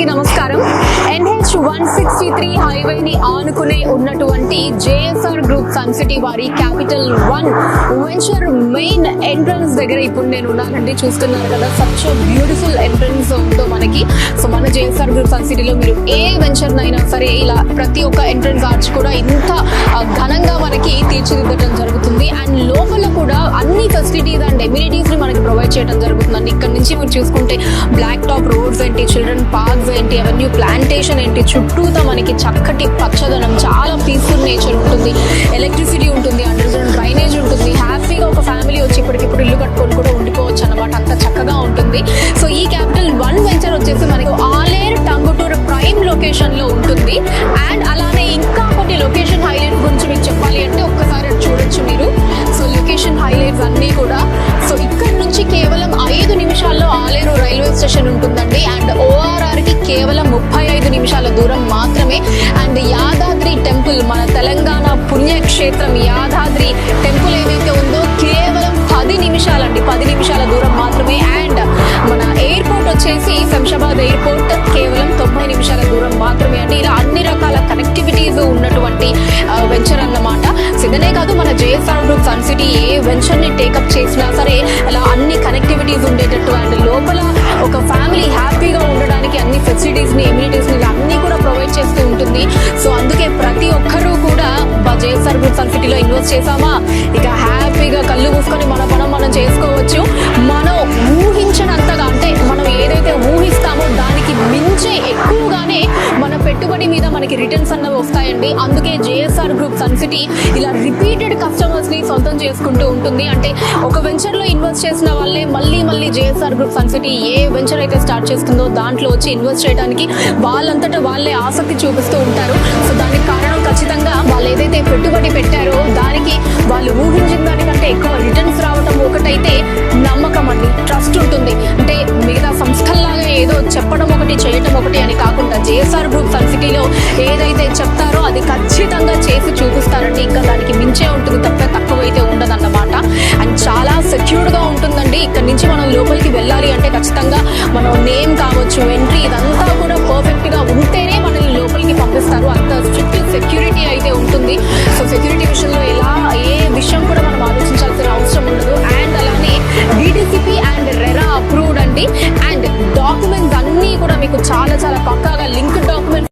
అందరికీ నమస్కారం. NH163 హైవేని ఆనుకునే ఉన్నటువంటి జేఎస్ఆర్ గ్రూప్ సన్ సిటీ వారి క్యాపిటల్ 1 వెంచర్ మెయిన్ ఎంట్రన్స్ దగ్గర ఇప్పుడు నేను ఉన్నానండి. చూస్తున్నారు కదా, సచ్ బ్యూటిఫుల్ ఎంట్రన్స్ ఉందో మనకి. సో మన జేఎస్ఆర్ గ్రూప్ సన్ సిటీలో మీరు ఏ వెంచర్ అయినా సరే ఇలా ప్రతి ఒక్క ఎంట్రన్స్ ఆర్చ్ కూడా ఇంత ఘనంగా మనకి తీర్చిదిద్దడం జరుగుతుంది. అండ్ లోపల కూడా అన్ని ఫెసిలిటీస్ అండ్ ఎమ్యూనిటీస్ ని మనకి ప్రొవైడ్ చేయడం జరుగుతుందండి. ఇక్కడ నుంచి మీరు చూసుకుంటే బ్లాక్ టాప్ రోడ్స్ ఏంటి, చిల్డ్రన్ పార్క్స్ ఏంటి, అవెన్యూ ప్లాంటేషన్ ఏంటి, చుట్టూతా మనకి చక్కటి పచ్చదనం, చాలా పీస్ఫుల్ నేచర్ ఉంటుంది, ఎలక్ట్రిసిటీ ఉంటుంది, అండర్ గ్రౌండ్ డ్రైనేజ్ ఉంటుంది. హ్యాపీగా ఒక ఫ్యామిలీ వచ్చి ఇప్పటికిప్పుడు ఇల్లు కట్టుకొని కూడా ఉండిపోవచ్చు అనమాట, అంత చక్కగా ఉంటుంది. సో ఈ క్యాపిటల్ 1 వెంచర్ వచ్చేసి మనకు ఆలేరు టంగుటూరు ప్రైమ్ లొకేషన్ లో ఉంటుంది. అండ్ అలానే ఇంకా కొన్ని లొకేషన్ హైలైట్స్ గురించి మీకు చెప్పాలి అంటే ఒక్కసారి చూడొచ్చు మీరు. సో లొకేషన్ హైలైట్స్ అన్నీ కూడా, సో ఇక్కడ నుంచి కేవలం 5 నిమిషాల్లో ఆలేరు రైల్వే స్టేషన్ ఉంటుందండి. అండ్ ORR కి కేవలం 35 నిమిషాల దూరం మాత్రమే. అండ్ యాదాద్రి టెంపుల్, మన తెలంగాణ పుణ్యక్షేత్రం యాదాద్రి టెంపుల్ ఏదైతే ఉందో కేవలం 10 నిమిషాలండి, 10 నిమిషాల దూరం మాత్రమే. అండ్ మన ఎయిర్పోర్ట్ వచ్చేసి శంషాబాద్ ఎయిర్పోర్ట్ కేవలం 90 నిమిషాల దూరం మాత్రమే అండి. ఇలా అన్ని రకాల కనెక్టివిటీస్ ఉన్నటువంటి వెంచర్ అన్నమాట. ఇదనే కాదు, మన జేఎస్ఆర్ గ్రూప్ సన్ సిటీ ఏ వెంచర్ ని టేకప్ చేసినా సరే అలా అన్ని కనెక్టివిటీస్ ఉండేటట్టు అండ్ లోపల ఒక ఫ్యామిలీ హ్యాపీగా ఉండడానికి అన్ని ఫెసిలిటీస్ ని, ఎమ్యూనిటీస్ ని అన్ని కూడా ప్రొవైడ్ చేస్తూ ఉంటుంది. సో అందుకే ప్రతి ఒక్కరూ కూడా జేఎస్ఆర్ గ్రూప్ సన్ సిటీలో ఇన్వెస్ట్ చేసామా ఇక హ్యాపీగా కళ్ళు మూసుకొని మన పనం మనం చేసుకోవచ్చు. మనం ఊహించినంతగా, అంటే మనం ఏదైతే ఊహిస్తామో దానికి మించే ఎక్కువగానే మన పెట్టుబడి మీద మనకి రిటర్న్స్ అన్నవి వస్తాయండి. అందుకే జేఎస్ఆర్ గ్రూప్ సన్ సిటీ ఇలా రిపీటెడ్ కస్టమర్స్ ని సొంతం చేసుకుంటూ ఉంటుంది. అంటే ఒక వెంచర్ లో ఇన్వెస్ట్ చేసిన వాళ్ళే మళ్ళీ జేఎస్ఆర్ గ్రూప్ సన్ సిటీ ఏ వెంచర్ అయితే స్టార్ట్ చేస్తుందో దాంట్లో వచ్చి ఇన్వెస్ట్ చేయడానికి వాళ్ళంతటా వాళ్ళే ఆసక్తి చూపిస్తూ ఉంటారు. సో దానికి కారణం ఖచ్చితంగా వాళ్ళు ఏదైతే పెట్టుబడి పెట్టారో దానికి వాళ్ళు ఊహించిన దానికంటే ఎక్కువ రిటర్న్స్ రావడం ఒకటైతే, నమ్మకం అండి, ట్రస్ట్ ఉంటుంది. అంటే మిగతా సంస్థల్లాగా ఏదో చెప్పడం ఒకటి చేయటం ఒకటి అని కాకుండా జేఎస్ఆర్ గ్రూప్ సన్ సిటీలో ఏదైతే చెప్తారో అది ఖచ్చితంగా చేసి చూపిస్తారండి. ఇంకా దానికి మించే ఉంటుంది తప్ప తక్కువైతే ఉండదన్నమాట. అండ్ చాలా సెక్యూర్డ్ గా ఉంటుందండి. ఇక్కడ నుంచి మనం లోపలికి వెళ్ళాలి అంటే ఖచ్చితంగా మనం నేమ్ కావచ్చు, ఎంట్రీ, ఇదంతా కూడా